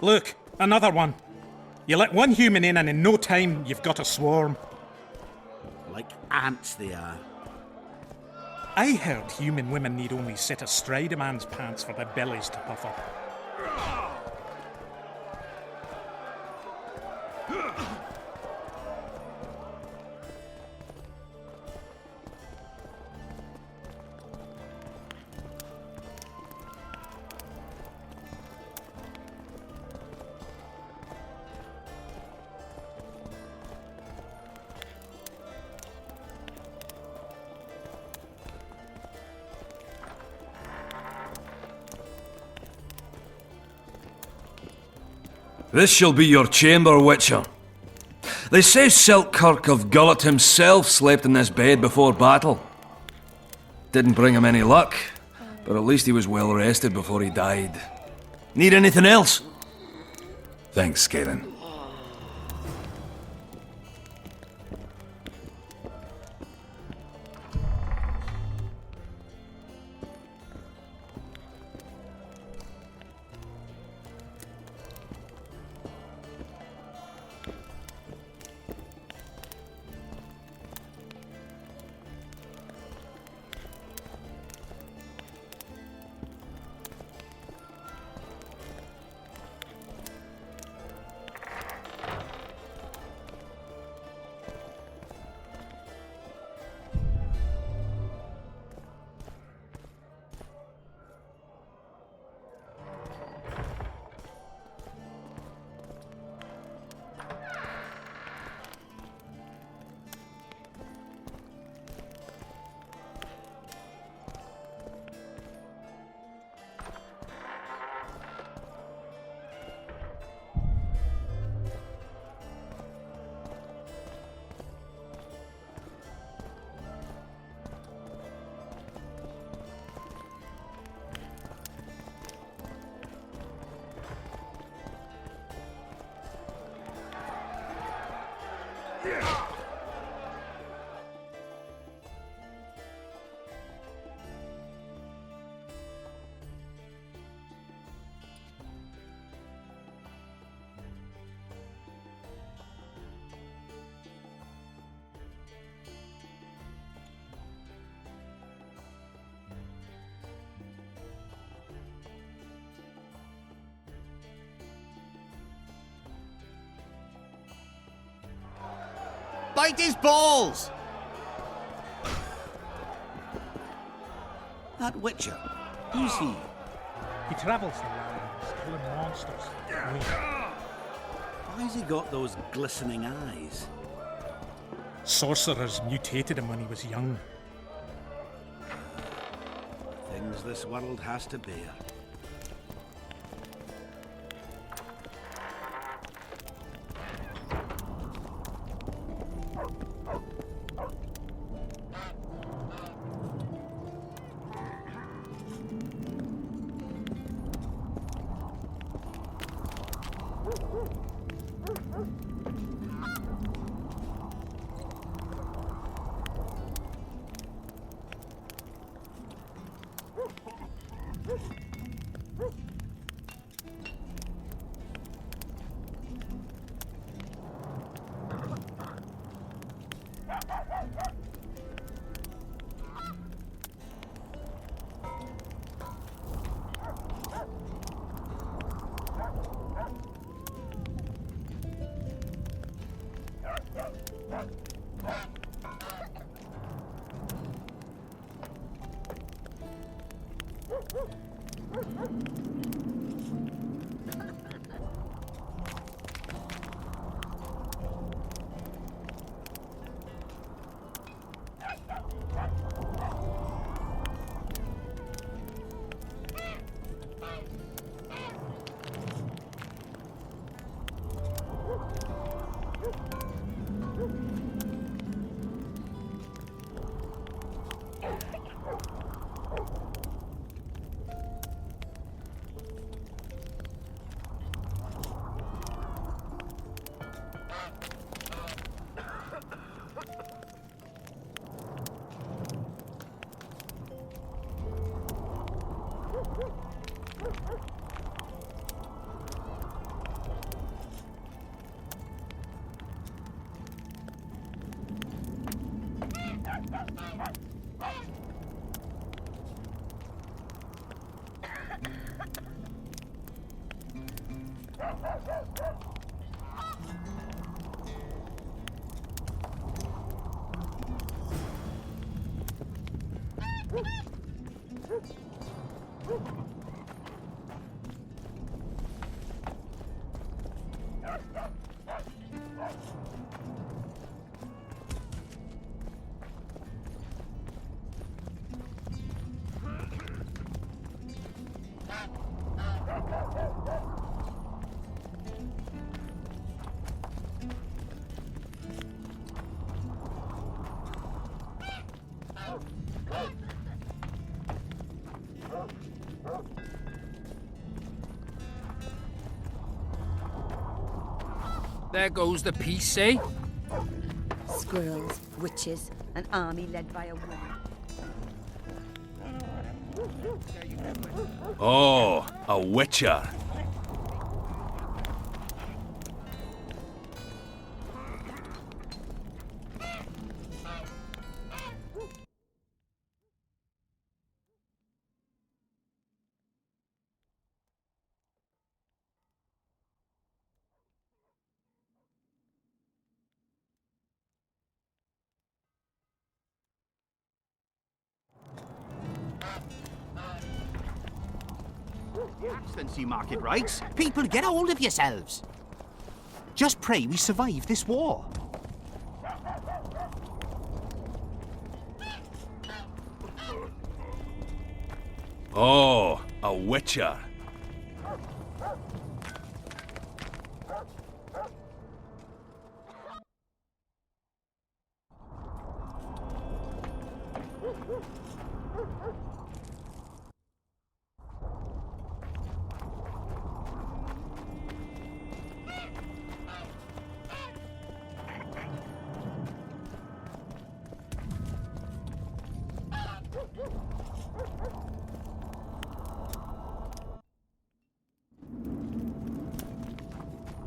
Look, another one. You let one human in and in no time you've got a swarm. Like ants they are. I heard human women need only sit astride a man's pants for their bellies to puff up. This shall be your chamber, Witcher. They say Selkirk of Gullet himself slept in this bed before battle. Didn't bring him any luck, but at least he was well rested before he died. Need anything else? Thanks, Galen. Bite his balls! That Witcher, who's he? He travels the lands, killing monsters. Why's he got those glistening eyes? Sorcerers mutated him when he was young. Things this world has to bear. There goes the peace, eh? Squirrels, witches, an army led by a woman. Oh, a witcher. Excellency market rights. People, get a hold of yourselves. Just pray we survive this war. Oh, a witcher.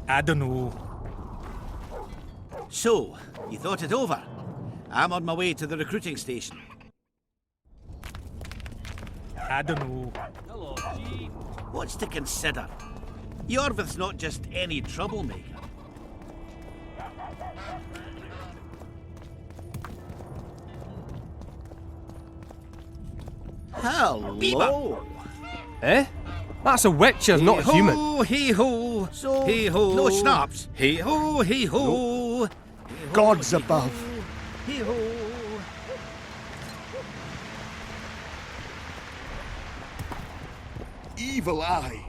I don't know. So, you thought it over? I'm on my way to the recruiting station. I don't know. What's to consider? Yorvith's not just any troublemaker. Hello. Eh? That's a witcher, not a human. Hey ho, so hey ho. No schnapps. Hey ho, hey ho. Gods above. Hey ho. Evil eye.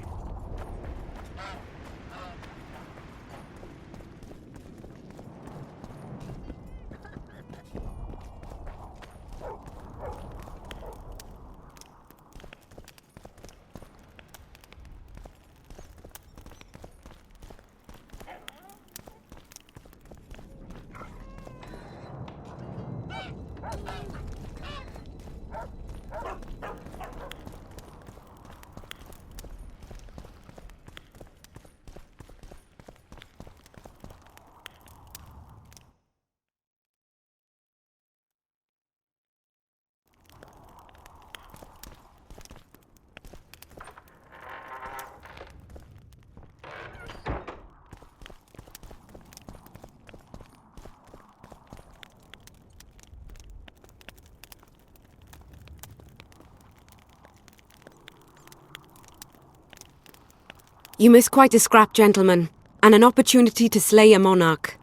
You miss quite a scrap, gentlemen, and an opportunity to slay a monarch.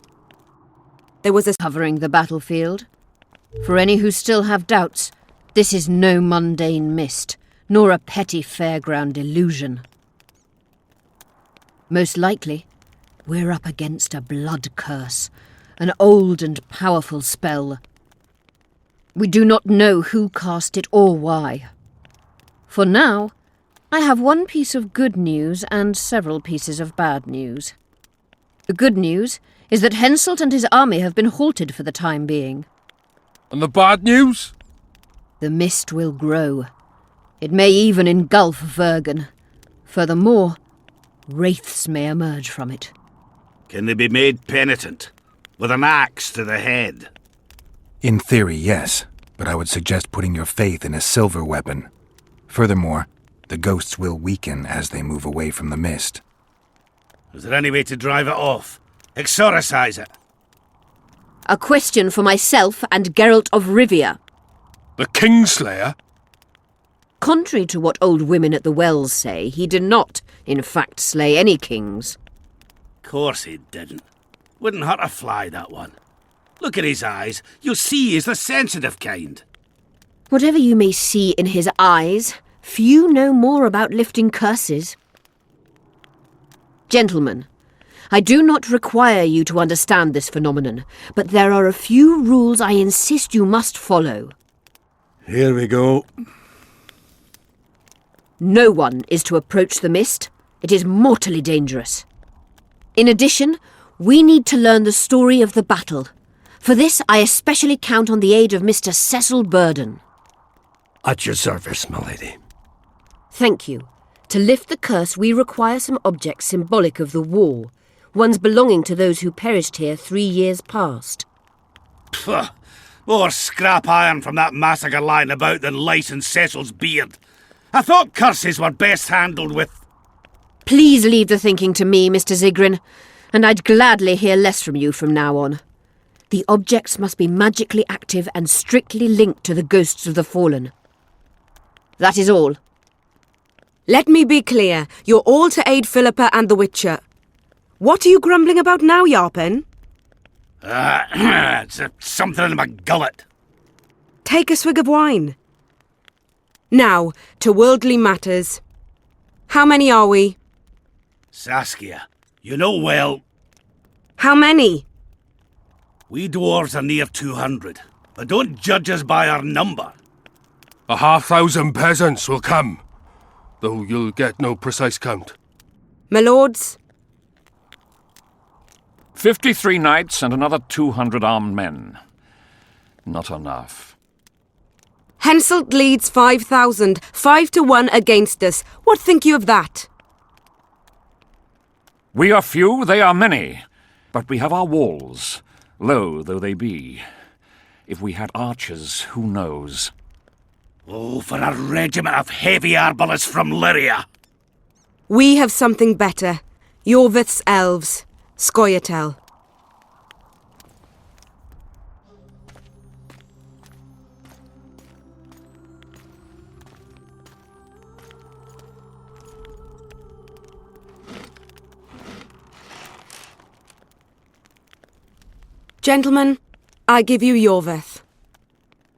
There was a covering the battlefield. For any who still have doubts, this is no mundane mist, nor a petty fairground illusion. Most likely, we're up against a blood curse, an old and powerful spell. We do not know who cast it or why. For now, I have one piece of good news and several pieces of bad news. The good news is that Henselt and his army have been halted for the time being. And the bad news? The mist will grow. It may even engulf Vergen. Furthermore, wraiths may emerge from it. Can they be made penitent? With an axe to the head? In theory, yes, but I would suggest putting your faith in a silver weapon. Furthermore, the ghosts will weaken as they move away from the mist. Is there any way to drive it off? Exorcise it? A question for myself and Geralt of Rivia. The Kingslayer? Contrary to what old women at the wells say, he did not, in fact, slay any kings. Course he didn't. Wouldn't hurt a fly, that one. Look at his eyes. You'll see he's the sensitive kind. Whatever you may see in his eyes, few know more about lifting curses. Gentlemen, I do not require you to understand this phenomenon, but there are a few rules I insist you must follow. Here we go. No one is to approach the mist. It is mortally dangerous. In addition, we need to learn the story of the battle. For this, I especially count on the aid of Mr. Cecil Burden. At your service, my lady. Thank you. To lift the curse, we require some objects symbolic of the war, ones belonging to those who perished here 3 years past. Pfft, more scrap iron from that massacre lying about than lice in Cecil's beard. I thought curses were best handled with... Please leave the thinking to me, Mr. Zigrin, and I'd gladly hear less from you from now on. The objects must be magically active and strictly linked to the ghosts of the fallen. That is all. Let me be clear. You're all to aid Philippa and the Witcher. What are you grumbling about now, Yarpen? It's something in my gullet. Take a swig of wine. Now, to worldly matters. How many are we? Saskia, you know well, How many? we dwarves are near 200, but don't judge us by our number. 1,000 peasants will come, though you'll get no precise count. My lords? 53 knights and another 200 armed men. Not enough. Henselt leads 5,000, 5-1 against us. What think you of that? We are few, they are many, but we have our walls, low though they be. If we had archers, who knows? Oh, for a regiment of heavy arbalists from Lyria. We have something better. Yorvith's elves. Scoia'tael. Gentlemen, I give you Yorvith.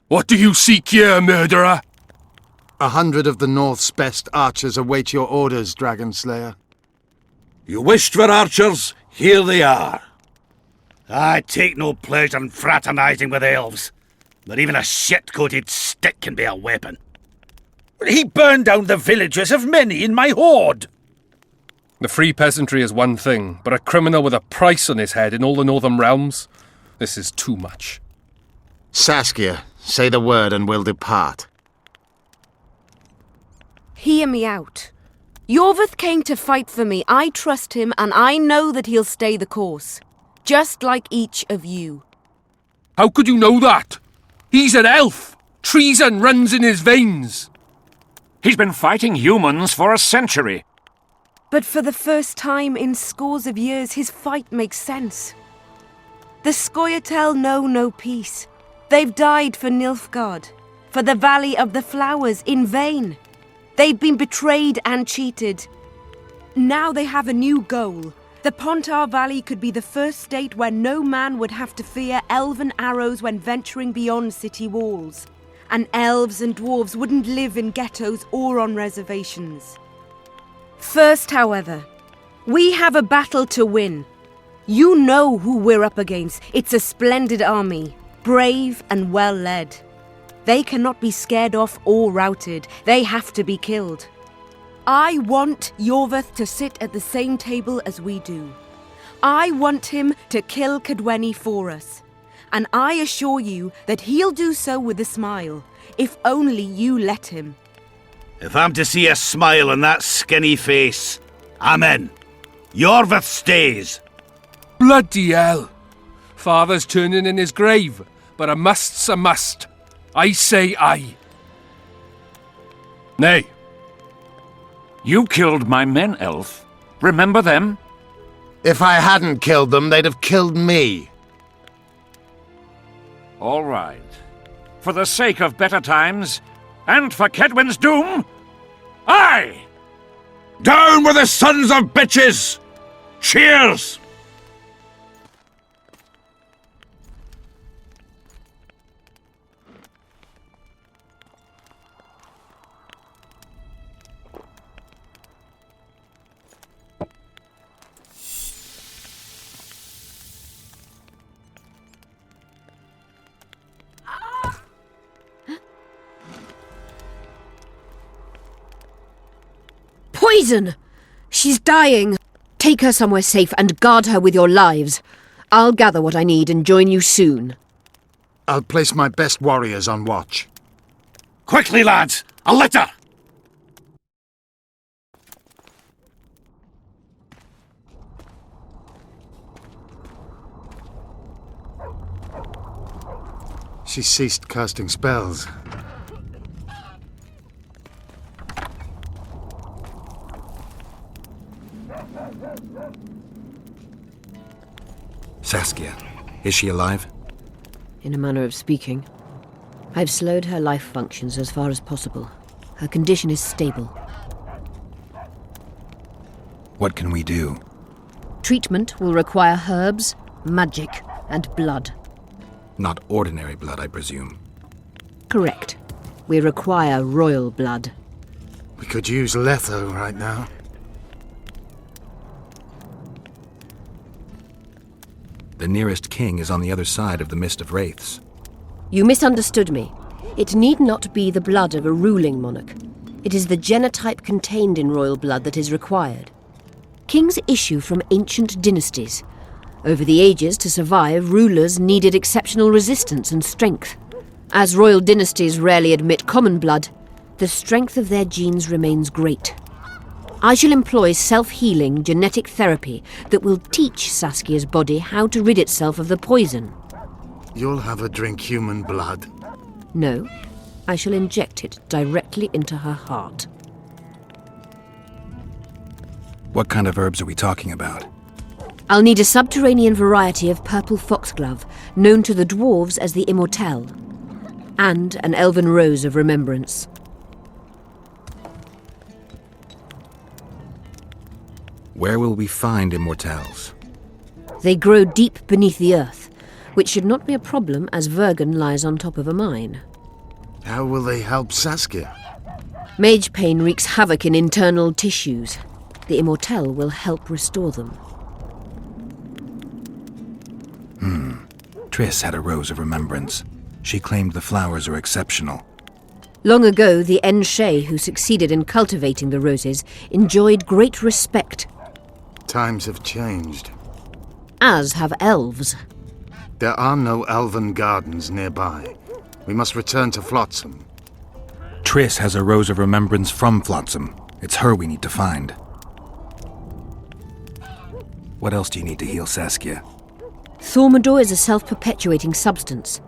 What do you seek here, murderer? 100 of the North's best archers await your orders, Dragon Slayer. You wished for archers, here they are. I take no pleasure in fraternising with elves, but even a shit-coated stick can be a weapon. He burned down the villages of many in my horde. The free peasantry is one thing, but a criminal with a price on his head in all the Northern realms? This is too much. Saskia, say the word and we'll depart. Hear me out. Yorvith came to fight for me. I trust him, and I know that he'll stay the course. Just like each of you. How could you know that? He's an elf! Treason runs in his veins! He's been fighting humans for a century. But for the first time in scores of years, his fight makes sense. The Scoia'tael know no peace. They've died for Nilfgaard, for the Valley of the Flowers, in vain. They've been betrayed and cheated. Now they have a new goal. The Pontar Valley could be the first state where no man would have to fear elven arrows when venturing beyond city walls. And elves and dwarves wouldn't live in ghettos or on reservations. First, however, we have a battle to win. You know who we're up against. It's a splendid army, brave and well led. They cannot be scared off or routed. They have to be killed. I want Yorvith to sit at the same table as we do. I want him to kill Cadweni for us. And I assure you that he'll do so with a smile, if only you let him. If I'm to see a smile on that skinny face, I'm in. Yorvith stays. Bloody hell! Father's turning in his grave, but a must's a must. I say aye. Nay. You killed my men, elf. Remember them? If I hadn't killed them, they'd have killed me. All right. For the sake of better times, and for Kedwin's doom, aye! Down with the sons of bitches! Cheers! poison! She's dying. Take her somewhere safe and guard her with your lives. I'll gather what I need and join you soon. I'll place my best warriors on watch. Quickly, lads! A litter! She ceased casting spells. Saskia, is she alive? In a manner of speaking. I've slowed her life functions as far as possible. Her condition is stable. What can we do? Treatment will require herbs, magic, and blood. Not ordinary blood, I presume. Correct. We require royal blood. We could use Letho right now. The nearest king is on the other side of the Mist of Wraiths. You misunderstood me. It need not be the blood of a ruling monarch. It is the genotype contained in royal blood that is required. Kings issue from ancient dynasties. Over the ages, to survive, rulers needed exceptional resistance and strength. As royal dynasties rarely admit common blood, the strength of their genes remains great. I shall employ self-healing genetic therapy that will teach Saskia's body how to rid itself of the poison. You'll have her drink human blood. No, I shall inject it directly into her heart. What kind of herbs are we talking about? I'll need a subterranean variety of purple foxglove, known to the dwarves as the Immortelle, and an elven rose of remembrance. Where will we find Immortelles? They grow deep beneath the earth, which should not be a problem as Vergen lies on top of a mine. How will they help Saskia? Mage pain wreaks havoc in internal tissues. The Immortelle will help restore them. Triss had a rose of remembrance. She claimed the flowers are exceptional. Long ago, the Enshe who succeeded in cultivating the roses enjoyed great respect. Times have changed. As have elves. There are no elven gardens nearby. We must return to Flotsam. Triss has a rose of remembrance from Flotsam. It's her we need to find. What else do you need to heal Saskia? Thaumadour is a self-perpetuating substance.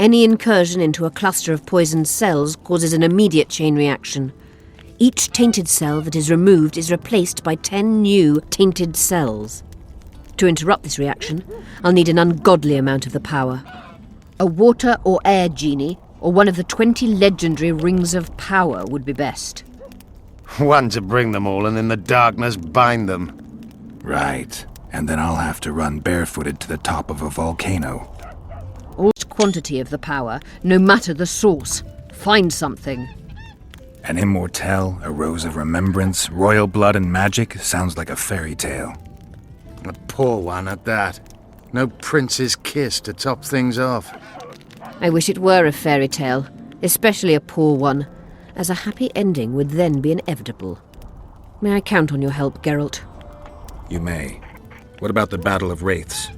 Any incursion into a cluster of poisoned cells causes an immediate chain reaction. Each tainted cell that is removed is replaced by 10 new tainted cells. To interrupt this reaction, I'll need an ungodly amount of the power. A water or air genie, or one of the 20 legendary rings of power would be best. One to bring them all and in the darkness bind them. Right. And then I'll have to run barefooted to the top of a volcano. All quantity of the power, no matter the source. Find something. An Immortelle, a rose of remembrance, royal blood and magic sounds like a fairy tale. A poor one at that. No prince's kiss to top things off. I wish it were a fairy tale, especially a poor one, as a happy ending would then be inevitable. May I count on your help, Geralt? You may. What about the Battle of Wraiths?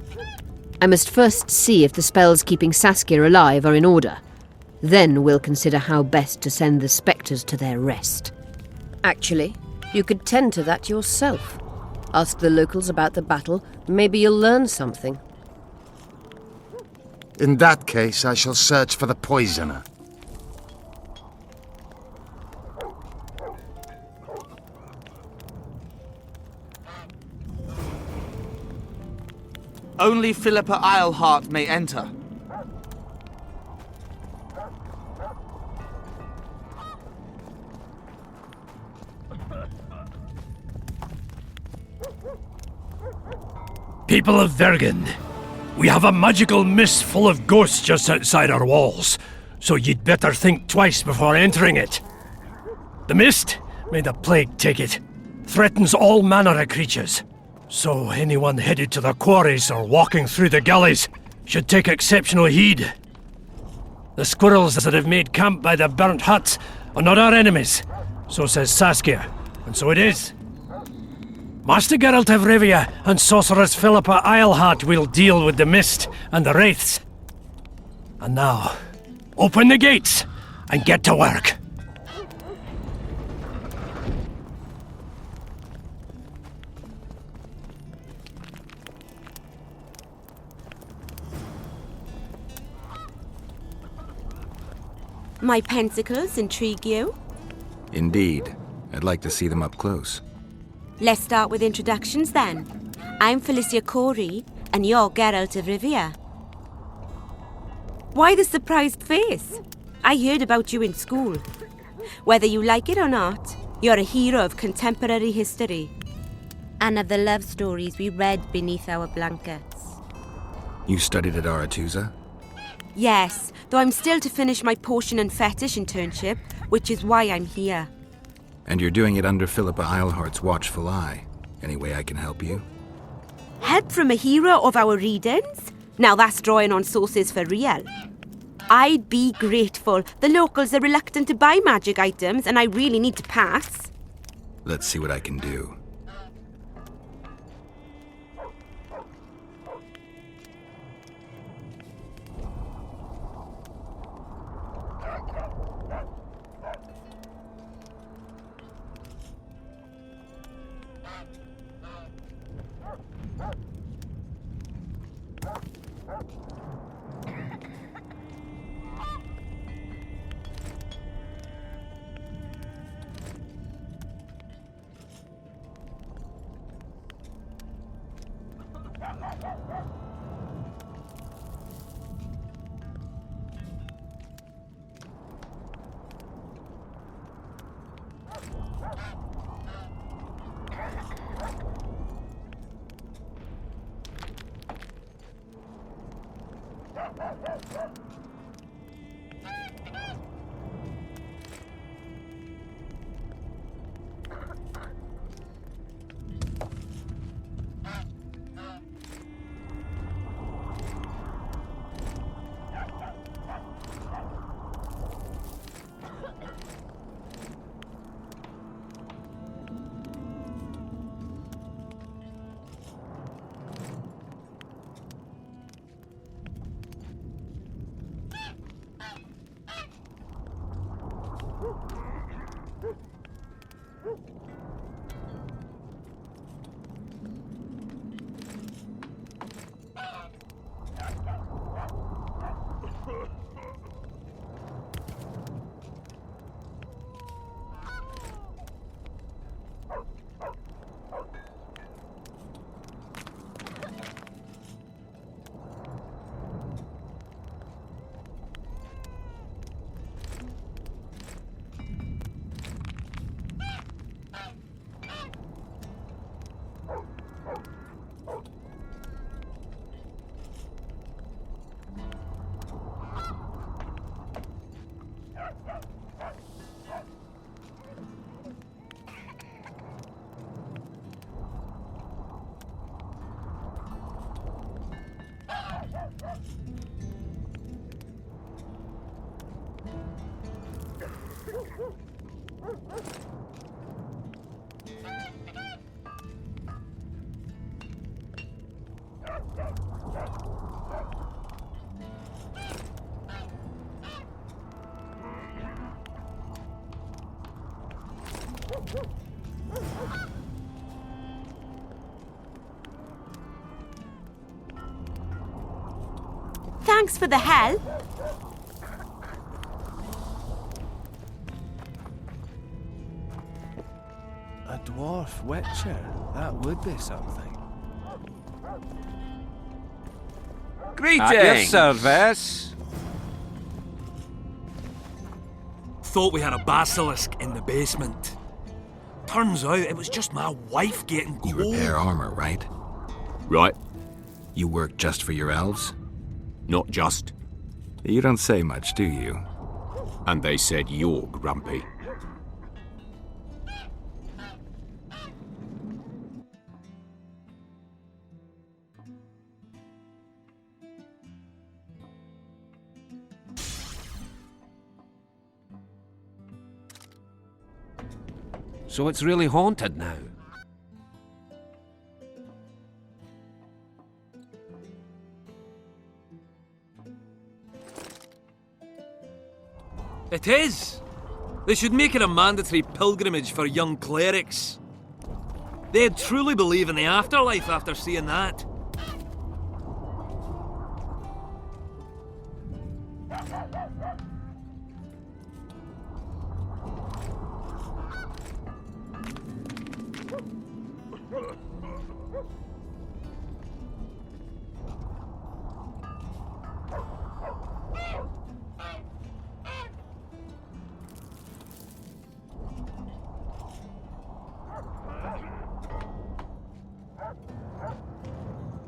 I must first see if the spells keeping Saskia alive are in order. Then we'll consider how best to send the spectres to their rest. Actually, you could tend to that yourself. Ask the locals about the battle. Maybe you'll learn something. In that case, I shall search for the poisoner. Only Philippa Eilhart may enter. People of Vergen, we have a magical mist full of ghosts just outside our walls, so you'd better think twice before entering it. The mist, may the plague take it, threatens all manner of creatures. So anyone headed to the quarries or walking through the gullies should take exceptional heed. The squirrels that have made camp by the burnt huts are not our enemies, so says Saskia, and so it is. Master Geralt of Rivia and Sorceress Philippa Eilhart will deal with the mist and the wraiths. And now, open the gates and get to work. My pensacles intrigue you? Indeed. I'd like to see them up close. Let's start with introductions then. I'm Felicia Corey, and you're Geralt of Rivia. Why the surprised face? I heard about you in school. Whether you like it or not, you're a hero of contemporary history. And of the love stories we read beneath our blankets. You studied at Aretusa? Yes, though I'm still to finish my potion and fetish internship, which is why I'm here. And you're doing it under Philippa Eilhart's watchful eye. Any way I can help you? Help from a hero of our readings? Now that's drawing on sources for real. I'd be grateful. The locals are reluctant to buy magic items, and I really need to pass. Let's see what I can do. Thanks for the help. A dwarf witcher? That would be something. Greetings! At your service. Thought we had a basilisk in the basement. Turns out it was just my wife getting cold. You repair armor, right? Right. You work just for your elves? Not just. You don't say much, do you? And they said you're grumpy. So it's really haunted now? It is. They should make it a mandatory pilgrimage for young clerics. They'd truly believe in the afterlife after seeing that.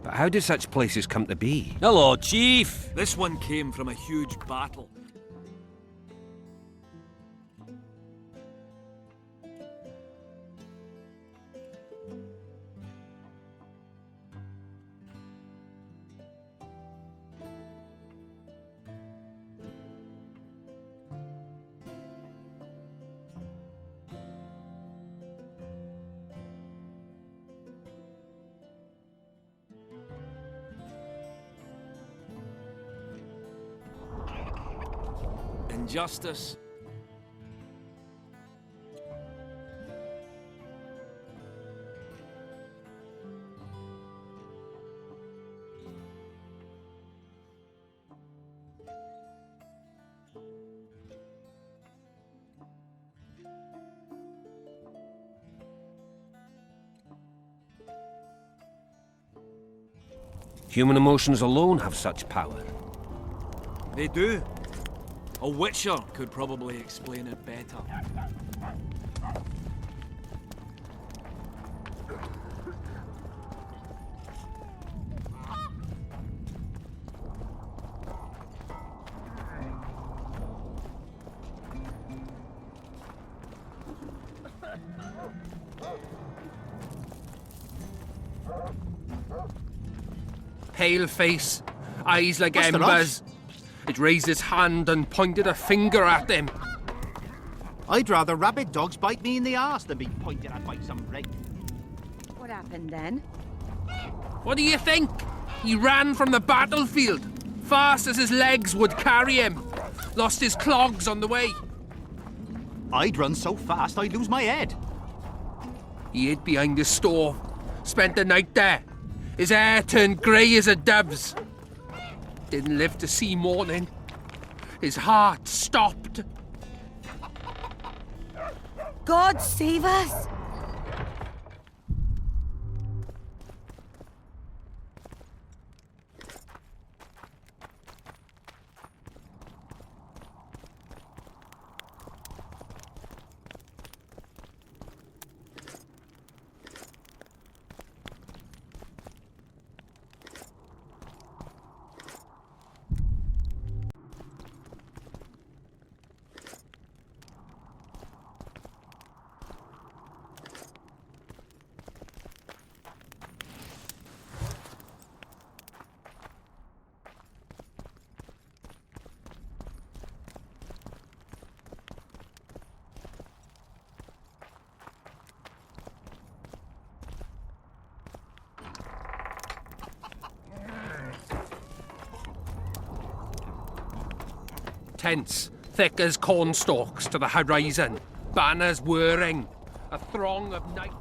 But how do such places come to be? Hello, Chief! This one came from a huge battle. Injustice. Human emotions alone have such power. They do. A witcher could probably explain it better. Pale face, eyes like What's the embers. It raised his hand and pointed a finger at them. I'd rather rabid dogs bite me in the arse than be pointed at by some rig. What happened then? What do you think? He ran from the battlefield, fast as his legs would carry him. Lost his clogs on the way. I'd run so fast I'd lose my head. He hid behind the stove, spent the night there. His hair turned grey as a dove's. Didn't live to see morning. His heart stopped. God save us! Tents, thick as cornstalks to the horizon, banners whirring, a throng of knights.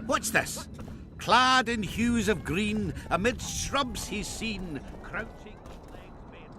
What's this? Clad in hues of green, amidst shrubs he's seen, crouching on legs bent.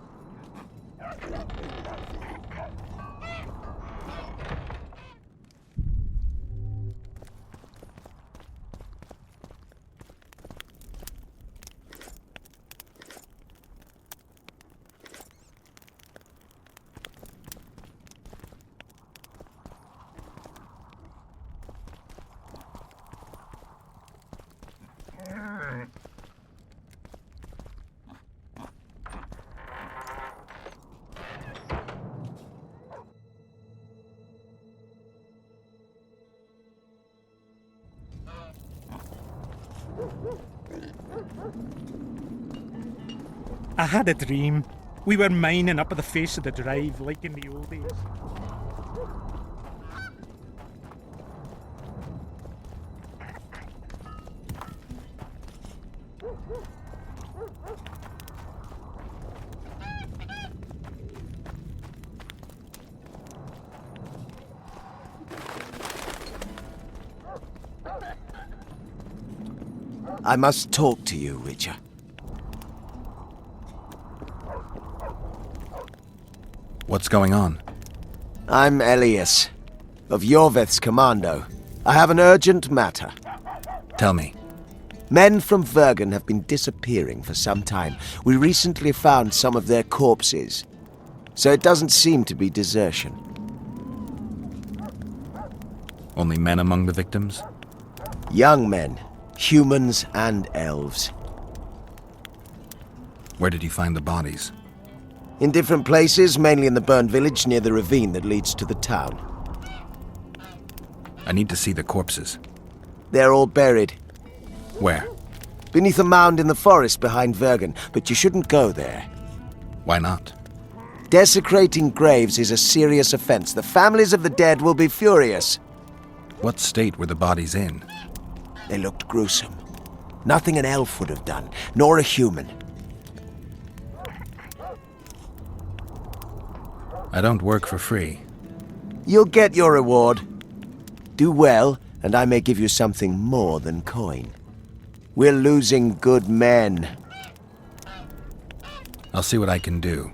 I had a dream. We were mining up at the face of the drive like in the old days. I must talk to you, Witcher. What's going on? I'm Elias, of Yorveth's commando. I have an urgent matter. Tell me. Men from Vergen have been disappearing for some time. We recently found some of their corpses, so it doesn't seem to be desertion. Only men among the victims? Young men, humans and elves. Where did you find the bodies? In different places, mainly in the burned village near the ravine that leads to the town. I need to see the corpses. They're all buried. Where? Beneath a mound in the forest behind Vergen, but you shouldn't go there. Why not? Desecrating graves is a serious offense. The families of the dead will be furious. What state were the bodies in? They looked gruesome. Nothing an elf would have done, nor a human. I don't work for free. You'll get your reward. Do well, and I may give you something more than coin. We're losing good men. I'll see what I can do.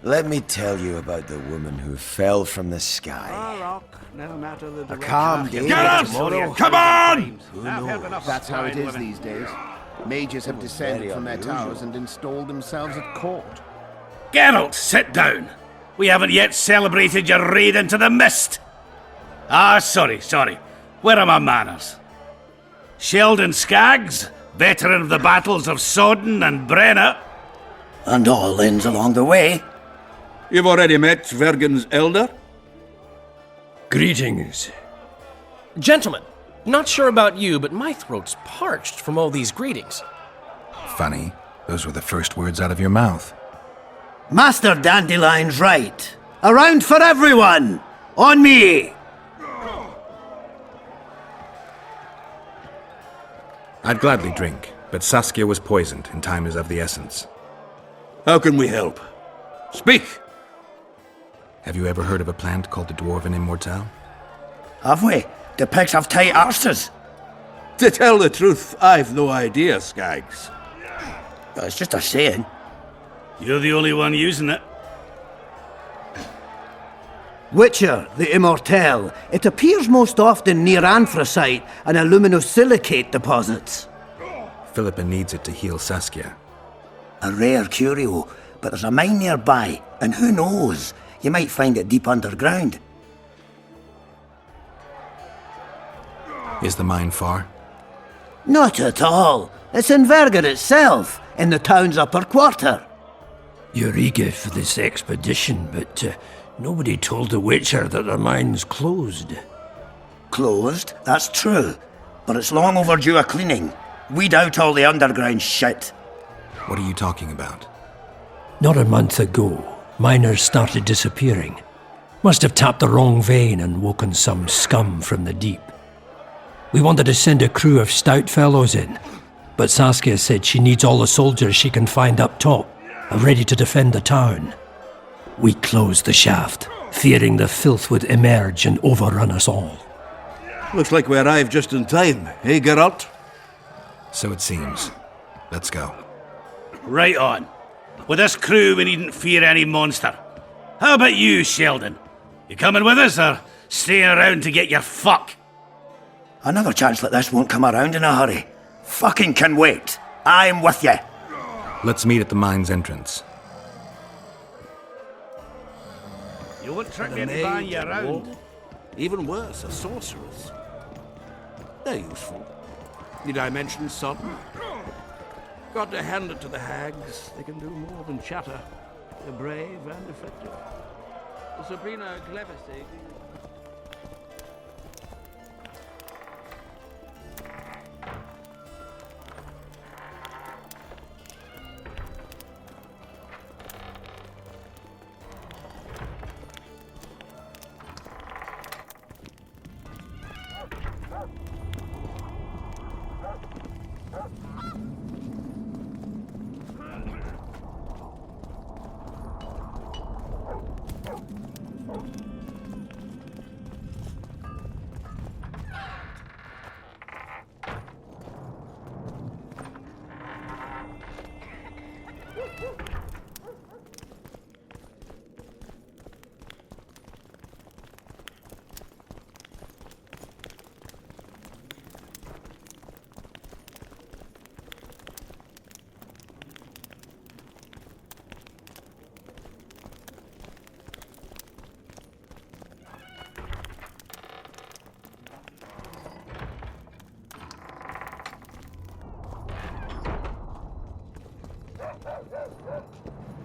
Let me tell you about the woman who fell from the sky. A calm day. Get out! Come on! That's how it is these days. Mages have descended from their towers and installed themselves at court. Geralt, sit down. We haven't yet celebrated your raid into the mist. Sorry. Where are my manners? Sheldon Skaggs, veteran of the battles of Sodden and Brenna. And all inns along the way. You've already met Vergen's elder? Greetings. Gentlemen, not sure about you, but my throat's parched from all these greetings. Funny. Those were the first words out of your mouth. Master Dandelion's right. A round for everyone! On me! I'd gladly drink, but Saskia was poisoned, and time is of the essence. How can we help? Speak! Have you ever heard of a plant called the Dwarven Immortelle? Have we? The pigs have tight arses. To tell the truth, I've no idea, Skaggs. It's just a saying. You're the only one using it. Witcher, the Immortelle. It appears most often near anthracite and aluminosilicate deposits. Philippa needs it to heal Saskia. A rare curio, but there's a mine nearby, and who knows? You might find it deep underground. Is the mine far? Not at all. It's in Verger itself, in the town's upper quarter. You're eager for this expedition, but nobody told the Witcher that the mine's closed. Closed, that's true. But it's long overdue a cleaning. Weed out all the underground shit. What are you talking about? Not a month ago, miners started disappearing. Must have tapped the wrong vein and woken some scum from the deep. We wanted to send a crew of stout fellows in, but Saskia said she needs all the soldiers she can find up top and ready to defend the town. We closed the shaft, fearing the filth would emerge and overrun us all. Looks like we arrived just in time, eh, Geralt? So it seems. Let's go. Right on. With this crew, we needn't fear any monster. How about you, Sheldon? You coming with us, or staying around to get your fuck? Another chance like this won't come around in a hurry. Fucking can wait. I'm with you. Let's meet at the mine's entrance. You won't trick me into buying you around. Even worse, a sorceress. They're useful. Need I mention something? Got to hand it to the hags. They can do more than chatter. They're brave and effective. Sabrina Cleverstake.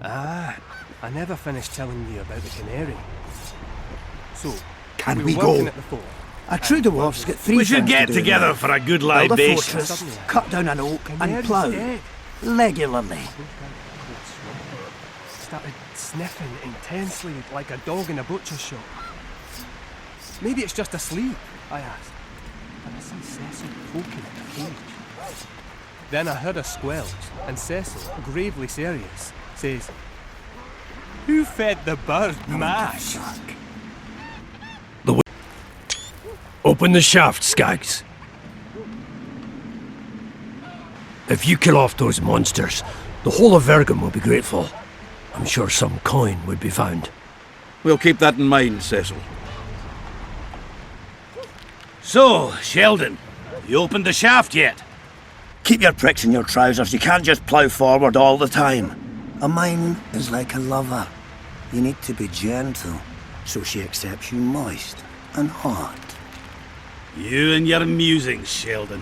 Ah, I never finished telling you about the canary. So, Can we we were working go? at the fort. A true dwarf's got three We should things get to do together now. for a good Build a libation. fortress, cut down an oak, and Canary's plough. dead. Regularly. Started sniffing intensely like a dog in a butcher's shop. Maybe it's just asleep, I asked. And I see Cecil poking at the cage. Then I heard her squelch, and Cecil, gravely serious, says, "Who fed the bird mash?" Open the shaft, Skags. If you kill off those monsters, the whole of Vergam will be grateful. I'm sure some coin would be found. We'll keep that in mind, Cecil. So, Sheldon, you opened the shaft yet? Keep your pricks in your trousers. You can't just plough forward all the time. A mine is like a lover. You need to be gentle, so she accepts you moist and hot. You and your musings, Sheldon.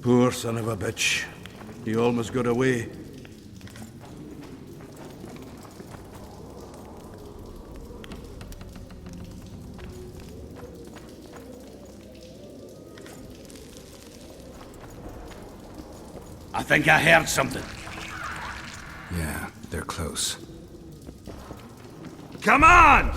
Poor son of a bitch. He almost got away. I think I heard something. Yeah, they're close. Come on!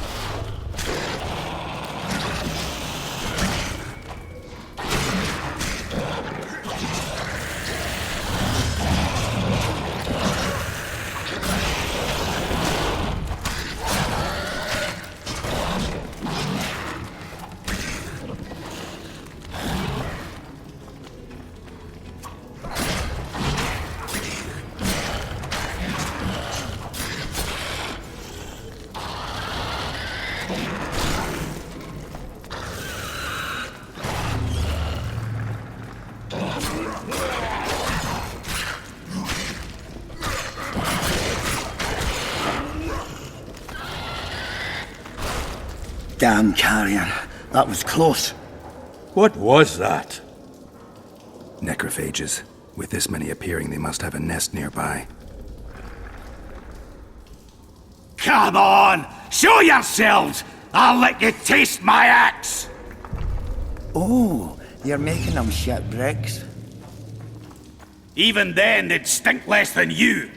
Damn carrion. That was close. What was that? Necrophages. With this many appearing, they must have a nest nearby. Come on! Show yourselves! I'll let you taste my axe! Oh, you're making them shit bricks. Even then, they'd stink less than you.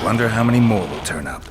Wonder how many more will turn up.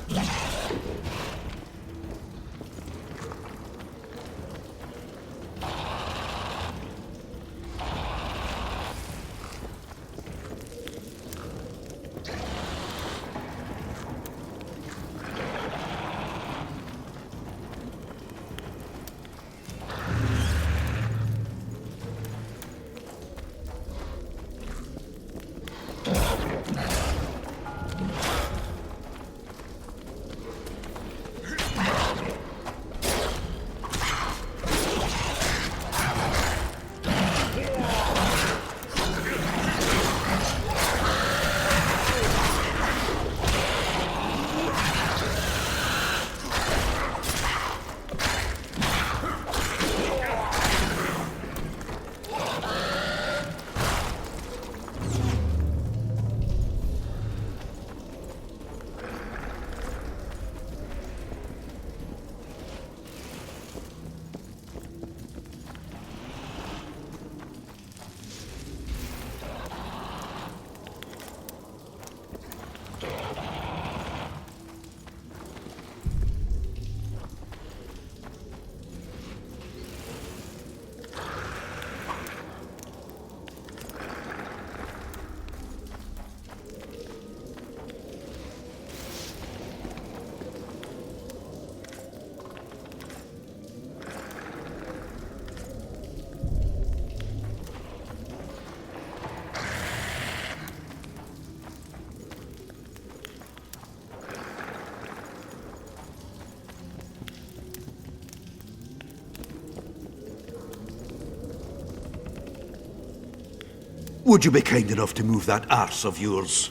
Would you be kind enough to move that arse of yours?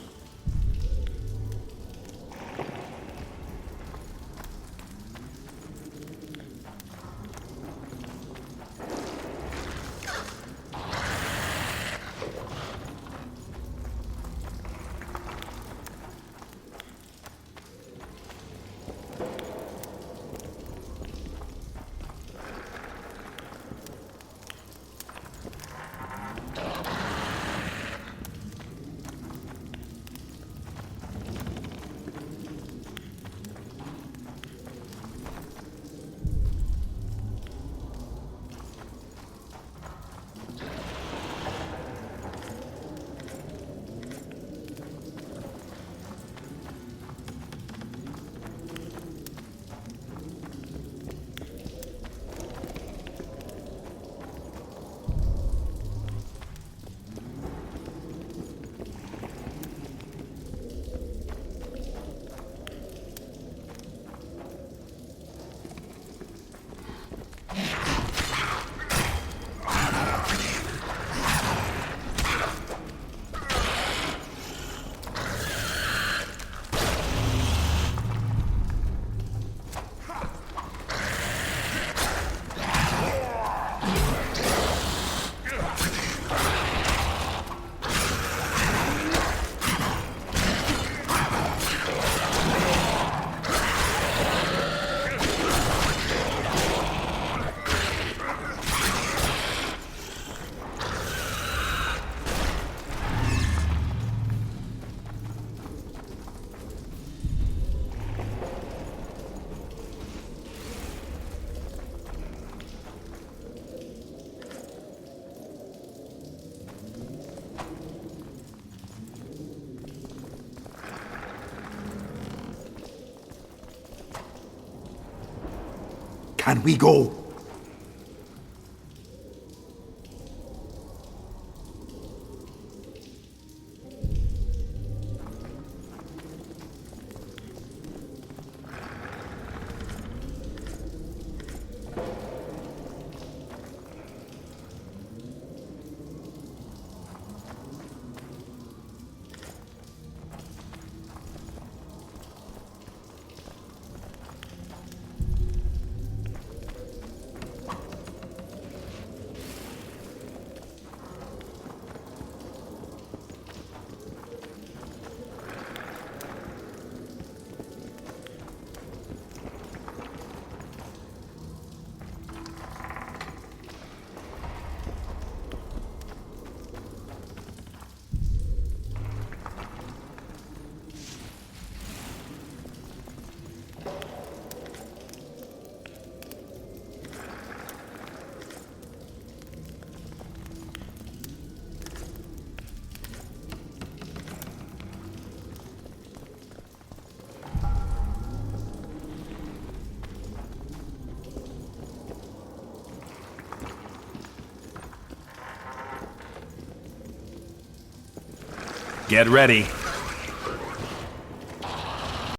Can we go? Get ready.